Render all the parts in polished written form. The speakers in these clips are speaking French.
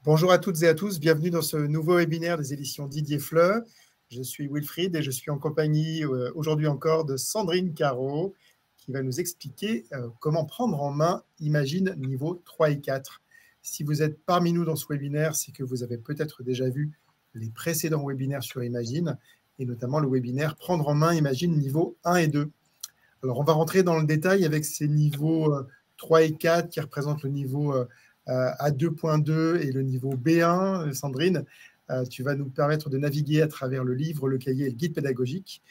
Bonjour à toutes et à tous, bienvenue dans ce nouveau webinaire des éditions Didier Fleu. Je suis Wilfried et je suis en compagnie aujourd'hui encore de Sandrine Caro qui va nous expliquer comment prendre en main Imagine niveau 3 et 4. Si vous êtes parmi nous dans ce webinaire, c'est que vous avez peut-être déjà vu les précédents webinaires sur Imagine et notamment le webinaire Prendre en main Imagine niveau 1 et 2. Alors on va rentrer dans le détail avec ces niveaux 3 et 4 qui représentent le niveau A2.2 et le niveau B1. Sandrine, tu vas nous permettre de naviguer à travers le livre, le cahier et le guide pédagogique.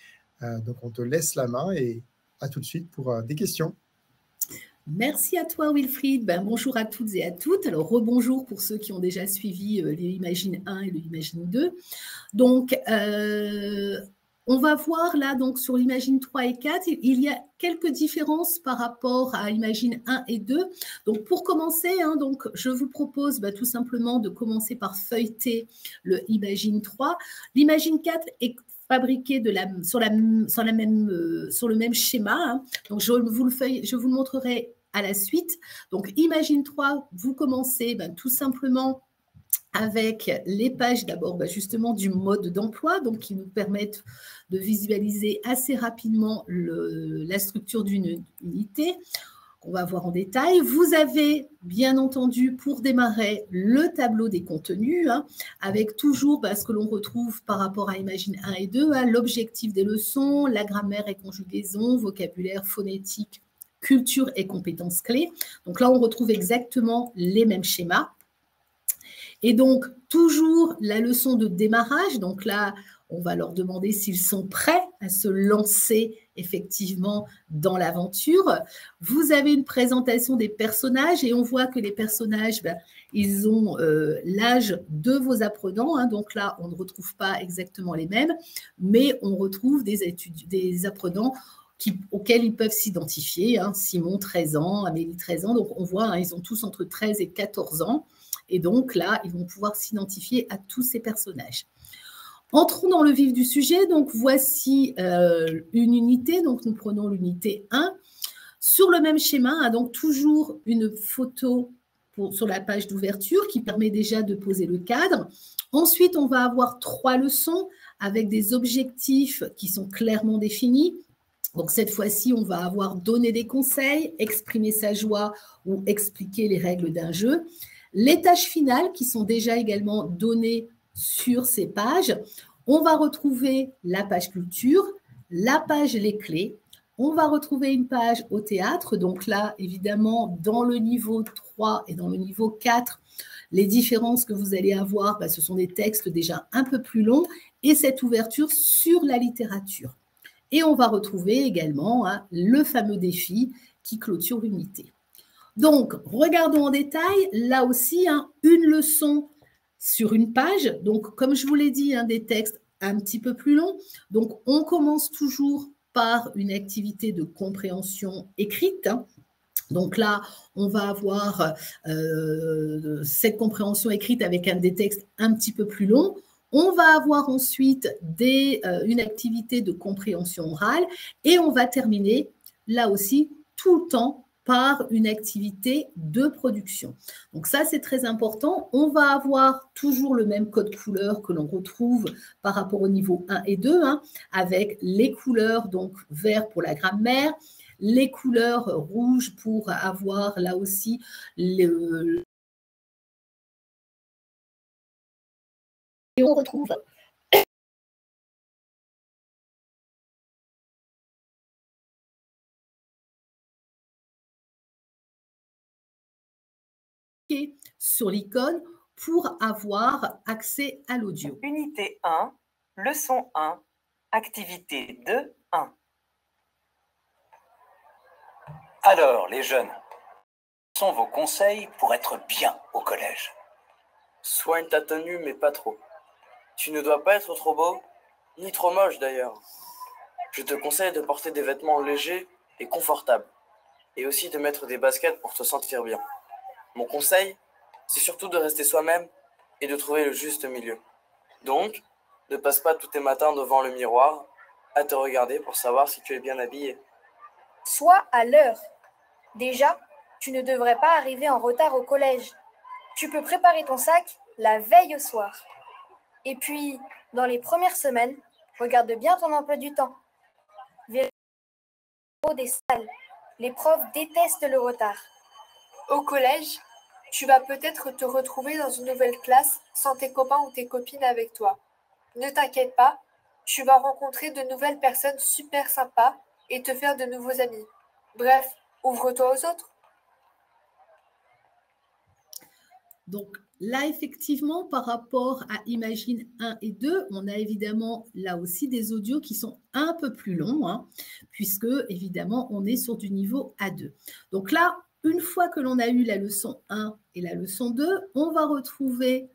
Donc, on te laisse la main et à tout de suite pour des questions. Merci à toi, Wilfried. Bonjour à toutes et à toutes. Alors, rebonjour pour ceux qui ont déjà suivi l'Imagine 1 et l'Imagine 2. Donc, on va voir là, donc, sur l'Imagine 3 et 4, il y a quelques différences par rapport à Imagine 1 et 2. Donc, pour commencer, donc, je vous propose tout simplement de commencer par feuilleter le Imagine 3. L'Imagine 4 est fabriqué sur le même schéma. Donc, je vous le montrerai à la suite. Donc, Imagine 3, vous commencez tout simplement avec les pages d'abord justement du mode d'emploi, donc qui nous permettent de visualiser assez rapidement la structure d'une unité. On va voir en détail. Vous avez bien entendu pour démarrer le tableau des contenus, avec toujours ce que l'on retrouve par rapport à Imagine 1 et 2, l'objectif des leçons, la grammaire et conjugaison, vocabulaire, phonétique, culture et compétences clés. Donc là, on retrouve exactement les mêmes schémas. Et donc, toujours la leçon de démarrage. Donc là, on va leur demander s'ils sont prêts à se lancer effectivement dans l'aventure. Vous avez une présentation des personnages et on voit que les personnages, ils ont l'âge de vos apprenants. Donc là, on ne retrouve pas exactement les mêmes, mais on retrouve des apprenants auxquels ils peuvent s'identifier. Simon, 13 ans, Amélie, 13 ans. Donc, on voit, ils ont tous entre 13 et 14 ans. Et donc là, ils vont pouvoir s'identifier à tous ces personnages. Entrons dans le vif du sujet. Donc, voici une unité. Donc, nous prenons l'unité 1. Sur le même schéma, donc toujours une photo sur la page d'ouverture qui permet déjà de poser le cadre. Ensuite, on va avoir 3 leçons avec des objectifs qui sont clairement définis. Donc, cette fois-ci, on va avoir donné des conseils, exprimer sa joie ou expliquer les règles d'un jeu. Les tâches finales qui sont déjà également données sur ces pages. On va retrouver la page culture, la page les clés. On va retrouver une page au théâtre. Donc là, évidemment, dans le niveau 3 et dans le niveau 4, les différences que vous allez avoir, ce sont des textes déjà un peu plus longs et cette ouverture sur la littérature. Et on va retrouver également le fameux défi qui clôture l'unité. Donc, regardons en détail, là aussi, une leçon sur une page. Donc, comme je vous l'ai dit, des textes un petit peu plus longs. Donc, on commence toujours par une activité de compréhension écrite. Donc là, on va avoir cette compréhension écrite avec des textes un petit peu plus longs. On va avoir ensuite une activité de compréhension orale et on va terminer, là aussi, tout le temps par une activité de production. Donc ça, c'est très important. On va avoir toujours le même code couleur que l'on retrouve par rapport au niveau 1 et 2, avec les couleurs, donc vert pour la grammaire, les couleurs rouges pour avoir là aussi et on retrouve sur l'icône pour avoir accès à l'audio. Unité 1, leçon 1, activité 2, 1. Alors, les jeunes, quels sont vos conseils pour être bien au collège? Soigne ta tenue, mais pas trop. Tu ne dois pas être trop beau, ni trop moche d'ailleurs. Je te conseille de porter des vêtements légers et confortables, et aussi de mettre des baskets pour te sentir bien. Mon conseil, c'est surtout de rester soi-même et de trouver le juste milieu. Donc, ne passe pas tous tes matins devant le miroir à te regarder pour savoir si tu es bien habillé. Sois à l'heure. Déjà, tu ne devrais pas arriver en retard au collège. Tu peux préparer ton sac la veille au soir. Et puis, dans les premières semaines, regarde bien ton emploi du temps. Vérifie des salles. Les profs détestent le retard. Au collège, tu vas peut-être te retrouver dans une nouvelle classe sans tes copains ou tes copines avec toi. Ne t'inquiète pas, tu vas rencontrer de nouvelles personnes super sympas et te faire de nouveaux amis. Bref, ouvre-toi aux autres. Donc là, effectivement, par rapport à Imagine 1 et 2, on a évidemment là aussi des audios qui sont un peu plus longs, hein, puisque évidemment, on est sur du niveau A2. Donc là, une fois que l'on a eu la leçon 1 et la leçon 2, on va retrouver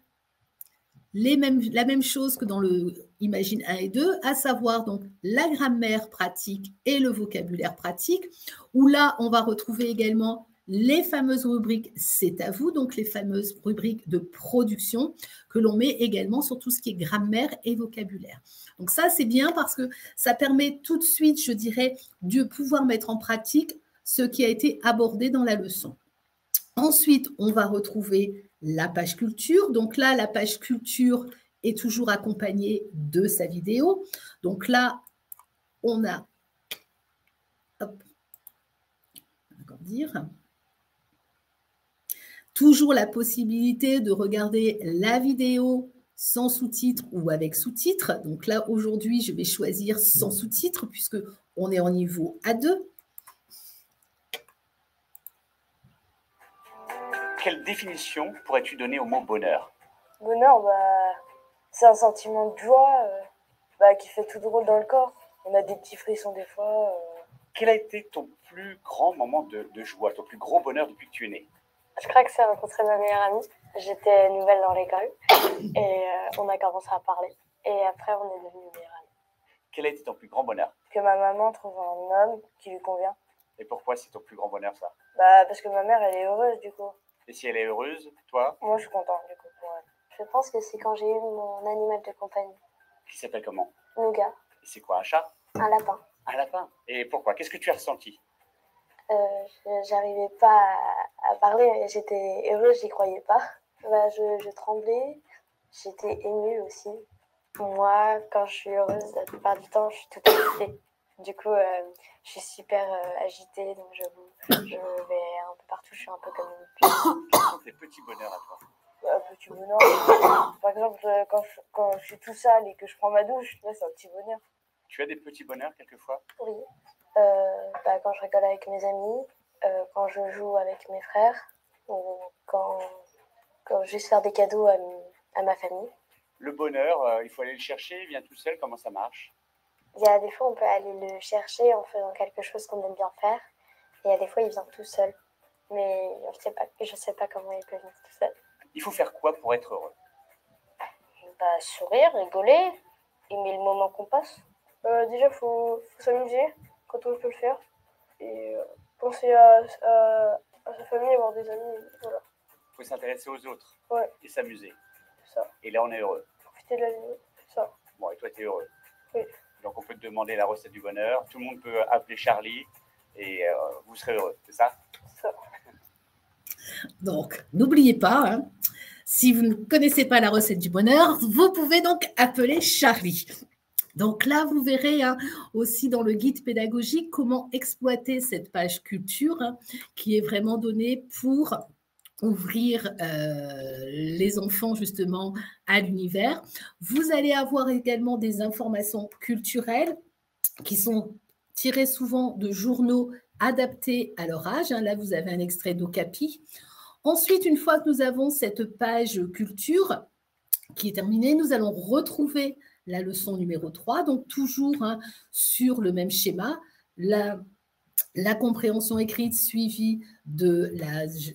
la même chose que dans le Imagine 1 et 2, à savoir donc la grammaire pratique et le vocabulaire pratique, où là, on va retrouver également les fameuses rubriques « C'est à vous », donc les fameuses rubriques de production que l'on met également sur tout ce qui est grammaire et vocabulaire. Donc ça, c'est bien parce que ça permet tout de suite, je dirais, de pouvoir mettre en pratique ce qui a été abordé dans la leçon. Ensuite, on va retrouver la page culture. Donc là, la page culture est toujours accompagnée de sa vidéo. Donc là, on a, toujours la possibilité de regarder la vidéo sans sous-titres ou avec sous-titres. Donc là, aujourd'hui, je vais choisir sans sous-titres puisque on est en niveau A2. Quelle définition pourrais-tu donner au mot bonheur? Bonheur, c'est un sentiment de joie qui fait tout drôle dans le corps. On a des petits frissons des fois. Quel a été ton plus grand moment de joie, ton plus gros bonheur depuis que tu es né? Je crois que c'est rencontrer ma meilleure amie. J'étais nouvelle dans l'école et on a commencé à parler. Et après, on est devenus meilleures amies. Quel a été ton plus grand bonheur? Que ma maman trouve un homme qui lui convient. Et pourquoi c'est ton plus grand bonheur, ça? Parce que ma mère, elle est heureuse, du coup. Et si elle est heureuse, toi? Moi, je suis contente, du coup, pour elle. Je pense que c'est quand j'ai eu mon animal de compagnie. Qui s'appelle comment? Nougat. Et c'est quoi, un chat? Un lapin. Un lapin. Et pourquoi? Qu'est-ce que tu as ressenti? J'arrivais pas à parler, j'étais heureuse, j'y croyais pas. Je tremblais, j'étais émue aussi. Moi, quand je suis heureuse, la plupart du temps, je suis toute agitée. Du coup, je suis super agitée, donc je vais un peu partout, je suis un peu comme une pute. Quels sont tes petits bonheurs à toi? Petit bonheur. Par exemple, quand je suis tout sale et que je prends ma douche, là, c'est un petit bonheur. Tu as des petits bonheurs quelquefois? Oui. Quand je rigole avec mes amis, quand je joue avec mes frères, ou quand juste faire des cadeaux à ma famille. Le bonheur, il faut aller le chercher, il vient tout seul, comment ça marche? Il y a des fois, on peut aller le chercher en faisant quelque chose qu'on aime bien faire. Et il y a des fois, il vient tout seul. Mais je sais pas comment il peut venir tout seul. Il faut faire quoi pour être heureux? Sourire, rigoler, aimer le moment qu'on passe. Déjà, il faut s'amuser quand on peut le faire. Et penser à sa famille, avoir des amis. Voilà. Il faut s'intéresser aux autres. Ouais. Et s'amuser. Ça. Et là, on est heureux. Profiter de la vie. Ça. Bon, et toi, tu es heureux? Oui. Donc, on peut te demander la recette du bonheur. Tout le monde peut appeler Charlie et vous serez heureux, c'est ça? Ça. Donc, n'oubliez pas, hein, si vous ne connaissez pas la recette du bonheur, vous pouvez donc appeler Charlie. Donc là, vous verrez aussi dans le guide pédagogique comment exploiter cette page culture qui est vraiment donnée pour ouvrir les enfants justement à l'univers. Vous allez avoir également des informations culturelles qui sont tirées souvent de journaux adaptés à leur âge. Là, vous avez un extrait d'Okapi. Ensuite, une fois que nous avons cette page culture qui est terminée, nous allons retrouver la leçon numéro 3, donc toujours sur le même schéma, la compréhension écrite suivie de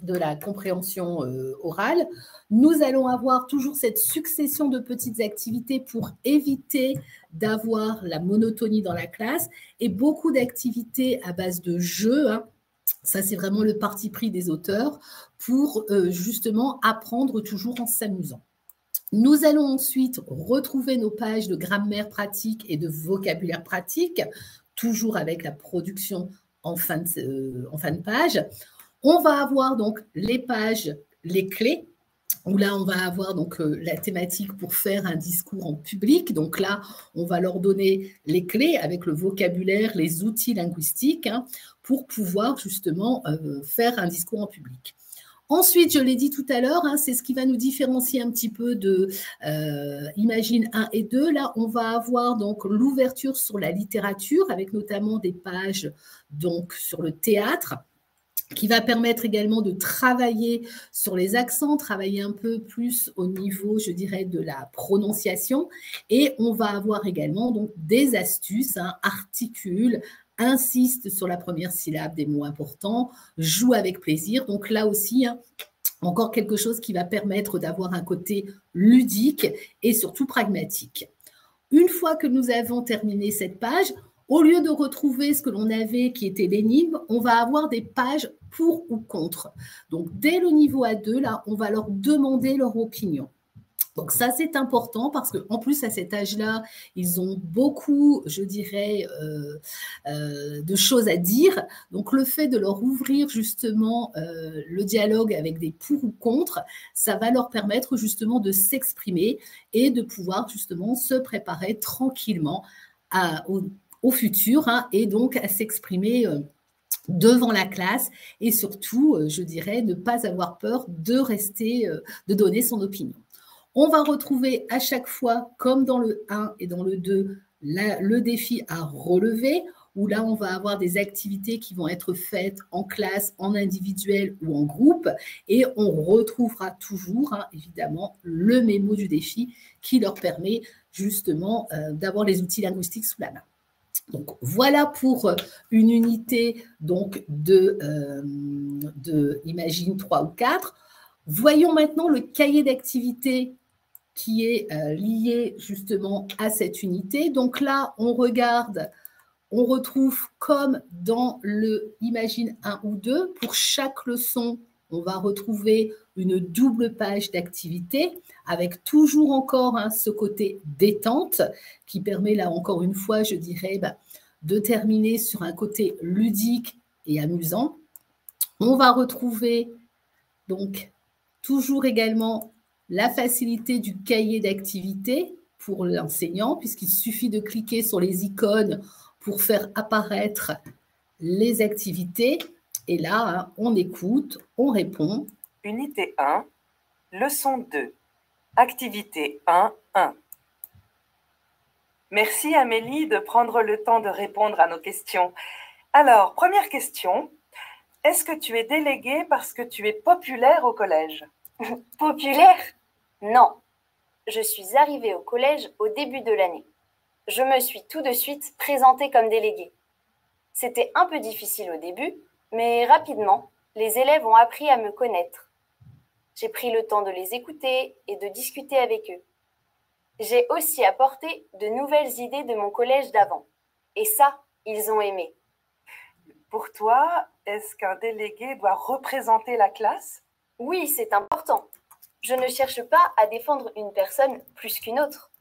la compréhension orale. Nous allons avoir toujours cette succession de petites activités pour éviter d'avoir la monotonie dans la classe et beaucoup d'activités à base de jeux. Ça, c'est vraiment le parti pris des auteurs pour justement apprendre toujours en s'amusant. Nous allons ensuite retrouver nos pages de grammaire pratique et de vocabulaire pratique, toujours avec la production en fin de page. On va avoir donc les pages, les clés. où là, on va avoir donc la thématique pour faire un discours en public. Donc là, on va leur donner les clés avec le vocabulaire, les outils linguistiques pour pouvoir justement faire un discours en public. Ensuite, je l'ai dit tout à l'heure, c'est ce qui va nous différencier un petit peu de Imagine 1 et 2. Là, on va avoir donc l'ouverture sur la littérature avec notamment des pages donc, sur le théâtre, qui va permettre également de travailler sur les accents, travailler un peu plus au niveau, je dirais, de la prononciation. Et on va avoir également donc, des astuces, articule, insiste sur la première syllabe des mots importants, joue avec plaisir. Donc là aussi, encore quelque chose qui va permettre d'avoir un côté ludique et surtout pragmatique. Une fois que nous avons terminé cette page, au lieu de retrouver ce que l'on avait qui était l'énigme, on va avoir des pages pour ou contre. Donc, dès le niveau A2, là, on va leur demander leur opinion. Donc, ça, c'est important parce qu'en plus, à cet âge-là, ils ont beaucoup, je dirais, de choses à dire. Donc, le fait de leur ouvrir justement le dialogue avec des pour ou contre, ça va leur permettre justement de s'exprimer et de pouvoir justement se préparer tranquillement au futur et donc à s'exprimer devant la classe et surtout, je dirais, ne pas avoir peur de rester, de donner son opinion. On va retrouver à chaque fois, comme dans le 1 et dans le 2, le défi à relever, où là, on va avoir des activités qui vont être faites en classe, en individuel ou en groupe, et on retrouvera toujours, évidemment, le mémo du défi qui leur permet justement d'avoir les outils linguistiques sous la main. Donc, voilà pour une unité donc, de Imagine 3 ou 4. Voyons maintenant le cahier d'activité qui est lié justement à cette unité. Donc là, on regarde, on retrouve comme dans le Imagine 1 ou 2, pour chaque leçon, on va retrouver une double page d'activité avec toujours encore ce côté détente qui permet là encore une fois, je dirais, de terminer sur un côté ludique et amusant. On va retrouver donc toujours également la facilité du cahier d'activité pour l'enseignant puisqu'il suffit de cliquer sur les icônes pour faire apparaître les activités. Et là, on écoute, on répond. Unité 1, leçon 2, activité 1.1. Merci Amélie de prendre le temps de répondre à nos questions. Alors, première question, est-ce que tu es déléguée parce que tu es populaire au collège? Populaire? Non. Je suis arrivée au collège au début de l'année. Je me suis tout de suite présentée comme déléguée. C'était un peu difficile au début, mais rapidement, les élèves ont appris à me connaître. J'ai pris le temps de les écouter et de discuter avec eux. J'ai aussi apporté de nouvelles idées de mon collège d'avant. Et ça, ils ont aimé. Pour toi, est-ce qu'un délégué doit représenter la classe? Oui, c'est important. Je ne cherche pas à défendre une personne plus qu'une autre.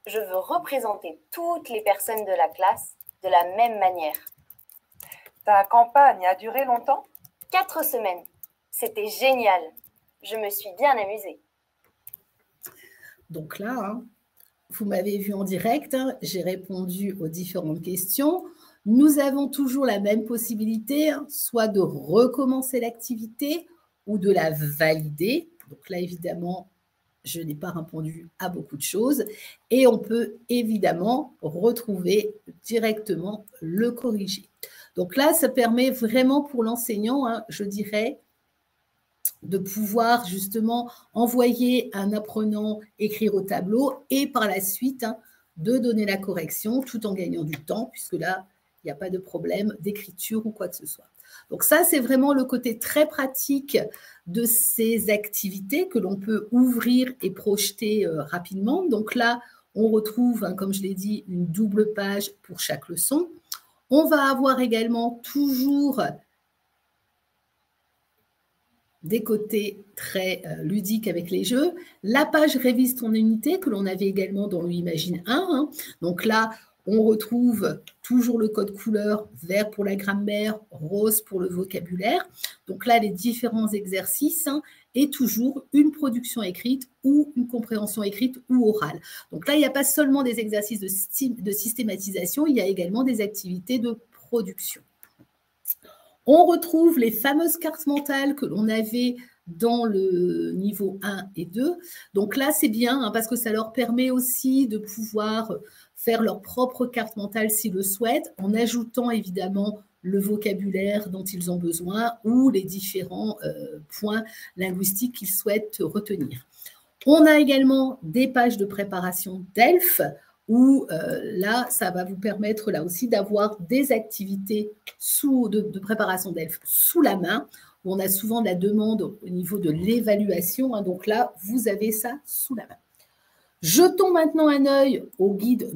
Je veux représenter toutes les personnes de la classe de la même manière. Ta campagne a duré longtemps? 4 semaines. C'était génial. Je me suis bien amusée. Donc là, vous m'avez vu en direct, j'ai répondu aux différentes questions. Nous avons toujours la même possibilité, soit de recommencer l'activité ou de la valider. Donc là, évidemment, je n'ai pas répondu à beaucoup de choses. Et on peut évidemment retrouver directement le corrigé. Donc là, ça permet vraiment pour l'enseignant, je dirais, de pouvoir justement envoyer un apprenant écrire au tableau et par la suite de donner la correction tout en gagnant du temps, puisque là, il n'y a pas de problème d'écriture ou quoi que ce soit. Donc ça, c'est vraiment le côté très pratique de ces activités que l'on peut ouvrir et projeter rapidement. Donc là, on retrouve, comme je l'ai dit, une double page pour chaque leçon. On va avoir également toujours des côtés très ludiques avec les jeux. La page Révise ton unité que l'on avait également dans le Imagine 1. Donc là, on retrouve toujours le code couleur, vert pour la grammaire, rose pour le vocabulaire. Donc là, les différents exercices et toujours une production écrite ou une compréhension écrite ou orale. Donc là, il n'y a pas seulement des exercices de systématisation, il y a également des activités de production. On retrouve les fameuses cartes mentales que l'on avait dans le niveau 1 et 2. Donc là, c'est bien hein, parce que ça leur permet aussi de pouvoir faire leur propre carte mentale s'ils le souhaitent, en ajoutant évidemment le vocabulaire dont ils ont besoin ou les différents points linguistiques qu'ils souhaitent retenir. On a également des pages de préparation DELF où là, ça va vous permettre là aussi d'avoir des activités de préparation DELF sous la main, où on a souvent de la demande au niveau de l'évaluation. Hein, donc là, vous avez ça sous la main. Jetons maintenant un œil au guide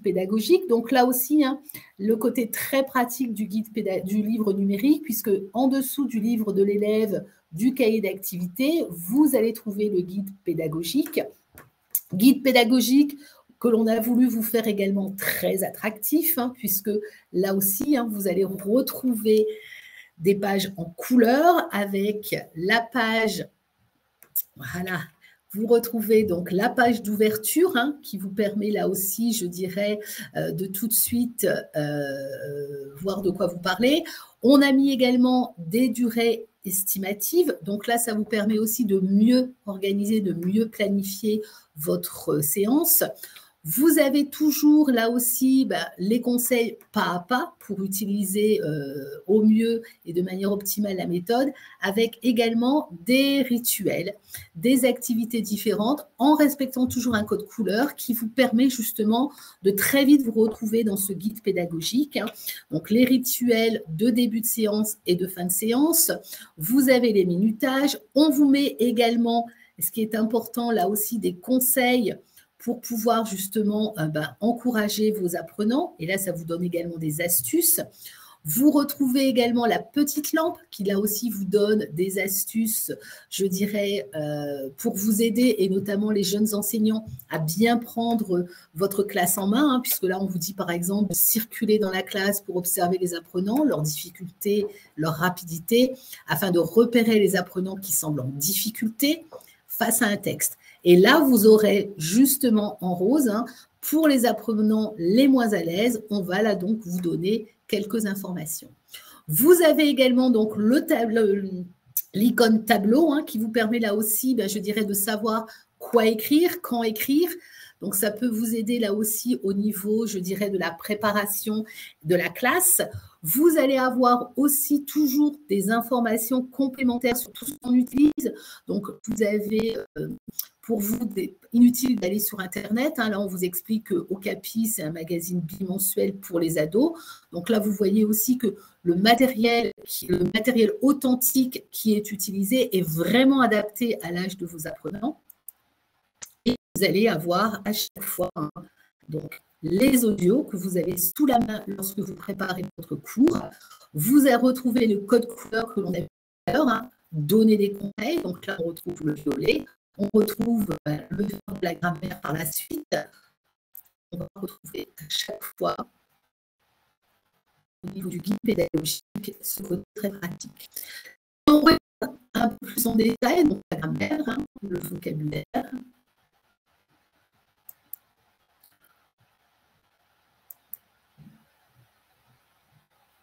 pédagogique. Donc là aussi, hein, le côté très pratique du livre numérique, puisque en dessous du livre de l'élève, du cahier d'activité, vous allez trouver le guide pédagogique. Guide pédagogique que l'on a voulu vous faire également très attractif, hein, puisque là aussi, hein, vous allez retrouver des pages en couleur avec la page, voilà, vous retrouvez donc la page d'ouverture hein, qui vous permet là aussi, je dirais, de tout de suite voir de quoi vous parlez. On a mis également des durées estimatives. Donc là, ça vous permet aussi de mieux organiser, de mieux planifier votre séance. Vous avez toujours là aussi les conseils pas à pas pour utiliser au mieux et de manière optimale la méthode, avec également des rituels, des activités différentes en respectant toujours un code couleur qui vous permet justement de très vite vous retrouver dans ce guide pédagogique. Donc les rituels de début de séance et de fin de séance, vous avez les minutages, on vous met également, ce qui est important là aussi, des conseils pour pouvoir justement encourager vos apprenants. Et là, ça vous donne également des astuces. Vous retrouvez également la petite lampe qui, là aussi, vous donne des astuces, je dirais, pour vous aider, et notamment les jeunes enseignants, à bien prendre votre classe en main, hein, puisque là, on vous dit, par exemple, de circuler dans la classe pour observer les apprenants, leurs difficultés, leur rapidité, afin de repérer les apprenants qui semblent en difficulté face à un texte. Et là, vous aurez justement en rose, hein, pour les apprenants les moins à l'aise, on va là donc vous donner quelques informations. Vous avez également donc l'icône tableau hein, qui vous permet là aussi, je dirais, de savoir quoi écrire, quand écrire. Donc, ça peut vous aider là aussi au niveau, je dirais, de la préparation de la classe. Vous allez avoir aussi toujours des informations complémentaires sur tout ce qu'on utilise. Donc, vous avez, pour vous, inutile d'aller sur Internet. Hein. Là, on vous explique que Okapi, c'est un magazine bimensuel pour les ados. Donc là, vous voyez aussi que le matériel authentique qui est utilisé est vraiment adapté à l'âge de vos apprenants. Et vous allez avoir à chaque fois donc, les audios que vous avez sous la main lorsque vous préparez votre cours. Vous allez retrouver le code couleur que l'on a vu tout à l'heure, hein, donner des conseils. Donc là, on retrouve le violet. On retrouve le de la grammaire par la suite. On va retrouver à chaque fois, au niveau du guide pédagogique, ce côté très pratique. On regarde un peu plus en détail, donc la grammaire, hein, le vocabulaire.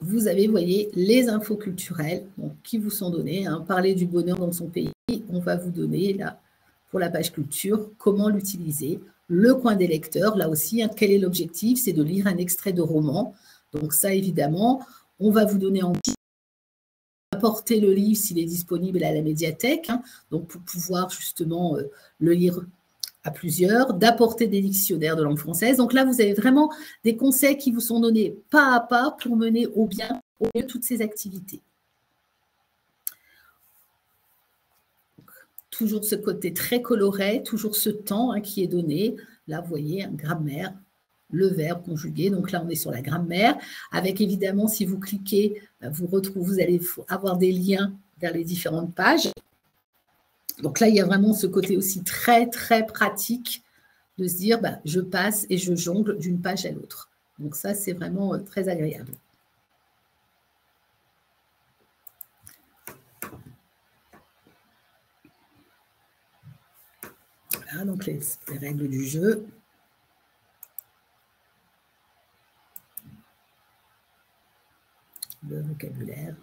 Vous avez, vous voyez, les infos culturelles donc, qui vous sont données. Hein. Parler du bonheur dans son pays, on va vous donner là, pour la page culture, comment l'utiliser. Le coin des lecteurs, là aussi, hein, quel est l'objectif? C'est de lire un extrait de roman. Donc ça, évidemment, on va vous donner en apporter le livre s'il est disponible à la médiathèque, hein, donc pour pouvoir justement le lire à plusieurs, d'apporter des dictionnaires de langue française. Donc là, vous avez vraiment des conseils qui vous sont donnés pas à pas pour mener au mieux toutes ces activités. Donc, toujours ce côté très coloré, toujours ce temps hein, qui est donné. Là, vous voyez, un grammaire, le verbe conjugué. Donc là, on est sur la grammaire. Avec évidemment, si vous cliquez, vous allez avoir des liens vers les différentes pages. Donc là, il y a vraiment ce côté aussi très, très pratique de se dire, je passe et je jongle d'une page à l'autre. Donc ça, c'est vraiment très agréable. Voilà, donc les règles du jeu. Le vocabulaire.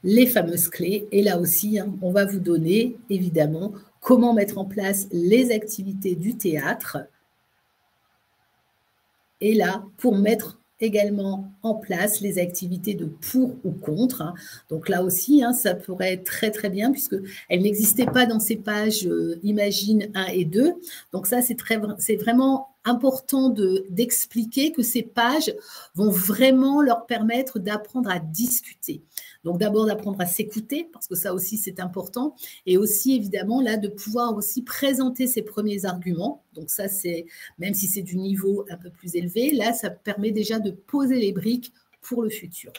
Les fameuses clés. Et là aussi, hein, on va vous donner, évidemment, comment mettre en place les activités du théâtre. Et là, pour mettre également en place les activités de pour ou contre. Hein. Donc là aussi, hein, ça pourrait être très très bien puisqu'elles n'existaient pas dans ces pages Imagine 1 et 2. Donc ça, c'est vraiment important d'expliquer que ces pages vont vraiment leur permettre d'apprendre à discuter. Donc d'abord d'apprendre à s'écouter, parce que ça aussi c'est important, et aussi évidemment là de pouvoir aussi présenter ses premiers arguments. Donc ça c'est, même si c'est du niveau un peu plus élevé, là ça permet déjà de poser les briques pour le futur.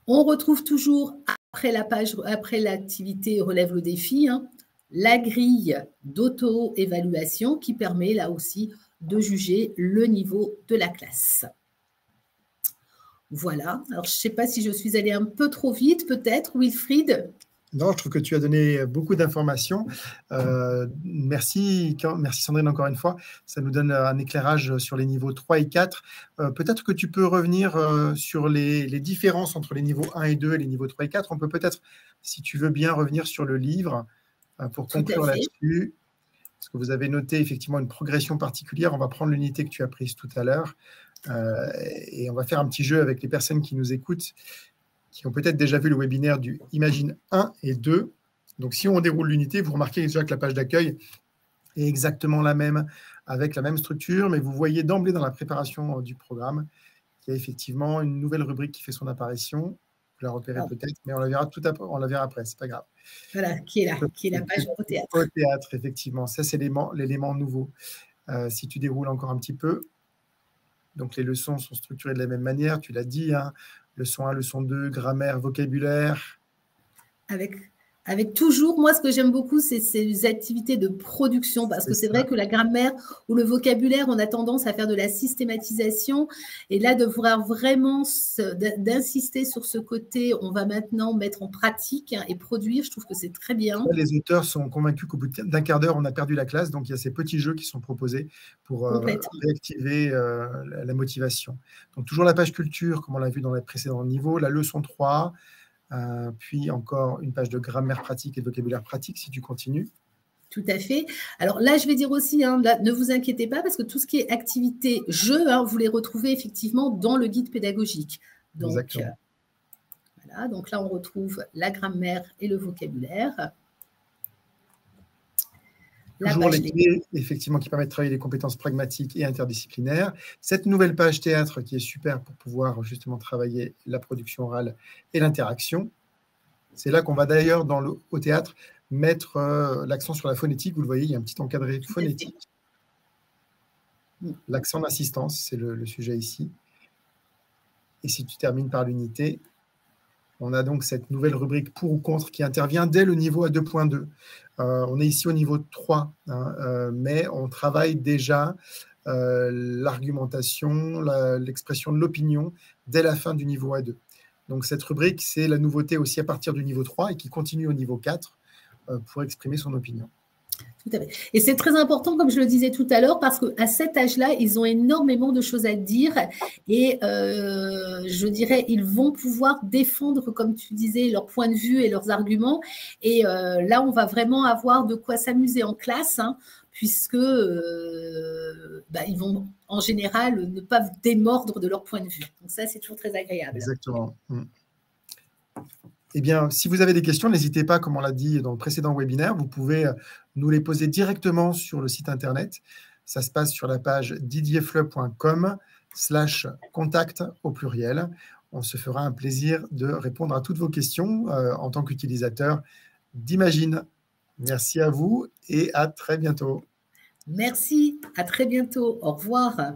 On retrouve toujours après la page, après l'activité relève le défi, hein, la grille d'auto-évaluation qui permet là aussi de juger le niveau de la classe. Voilà. Alors, je ne sais pas si je suis allée un peu trop vite, peut-être, Wilfried. Non, je trouve que tu as donné beaucoup d'informations. Merci Sandrine encore une fois. Ça nous donne un éclairage sur les niveaux 3 et 4. Peut-être que tu peux revenir sur les différences entre les niveaux 1 et 2 et les niveaux 3 et 4. On peut peut-être, si tu veux bien, revenir sur le livre pour conclure là-dessus. Parce que vous avez noté effectivement une progression particulière. On va prendre l'unité que tu as prise tout à l'heure. Et on va faire un petit jeu avec les personnes qui nous écoutent, qui ont peut-être déjà vu le webinaire du Imagine 1 et 2. Donc, si on déroule l'unité, vous remarquez déjà que la page d'accueil est exactement la même, avec la même structure, mais vous voyez d'emblée dans la préparation du programme qu'il y a effectivement une nouvelle rubrique qui fait son apparition. Vous la repérez peut-être, mais on la verra on la verra après, c'est pas grave. Voilà, qui est là, qui est la page au théâtre. Au théâtre, effectivement. Ça, c'est l'élément nouveau. Si tu déroules encore un petit peu, donc les leçons sont structurées de la même manière, tu l'as dit, hein, leçon 1, leçon 2, grammaire, vocabulaire. Avec toujours, moi, ce que j'aime beaucoup, c'est ces activités de production, parce que c'est vrai que la grammaire ou le vocabulaire, on a tendance à faire de la systématisation, et là, de vouloir vraiment d'insister sur ce côté, on va maintenant mettre en pratique et produire, je trouve que c'est très bien. Les auteurs sont convaincus qu'au bout d'un quart d'heure, on a perdu la classe, donc il y a ces petits jeux qui sont proposés pour réactiver la motivation. Donc toujours la page culture, comme on l'a vu dans les précédents niveaux, la leçon 3, puis encore une page de grammaire pratique et de vocabulaire pratique, si tu continues. Tout à fait. Alors là, je vais dire aussi, hein, là, ne vous inquiétez pas, parce que tout ce qui est activité, jeu, hein, vous les retrouvez effectivement dans le guide pédagogique. Donc, voilà, donc là, on retrouve la grammaire et le vocabulaire. Toujours les clés, effectivement, qui permettent de travailler les compétences pragmatiques et interdisciplinaires. Cette nouvelle page théâtre qui est super pour pouvoir justement travailler la production orale et l'interaction. C'est là qu'on va d'ailleurs, au théâtre, mettre l'accent sur la phonétique. Vous le voyez, il y a un petit encadré phonétique. L'accent d'assistance, c'est le sujet ici. Et si tu termines par l'unité, on a donc cette nouvelle rubrique pour ou contre qui intervient dès le niveau à 2.2. On est ici au niveau 3, hein, mais on travaille déjà l'argumentation, l'expression de l'opinion dès la fin du niveau A2. Donc cette rubrique, c'est la nouveauté aussi à partir du niveau 3 et qui continue au niveau 4 pour exprimer son opinion. Tout à fait. Et c'est très important, comme je le disais tout à l'heure, parce qu'à cet âge-là, ils ont énormément de choses à dire et je dirais, ils vont pouvoir défendre, comme tu disais, leur point de vue et leurs arguments. Et là, on va vraiment avoir de quoi s'amuser en classe, hein, puisque ils vont en général ne pas démordre de leur point de vue. Donc ça, c'est toujours très agréable. Exactement. Eh bien, si vous avez des questions, n'hésitez pas, comme on l'a dit dans le précédent webinaire, vous pouvez nous les poser directement sur le site internet. Ça se passe sur la page didierfleu.com/contact au pluriel. On se fera un plaisir de répondre à toutes vos questions en tant qu'utilisateur d'Imagine. Merci à vous et à très bientôt. Merci, à très bientôt. Au revoir.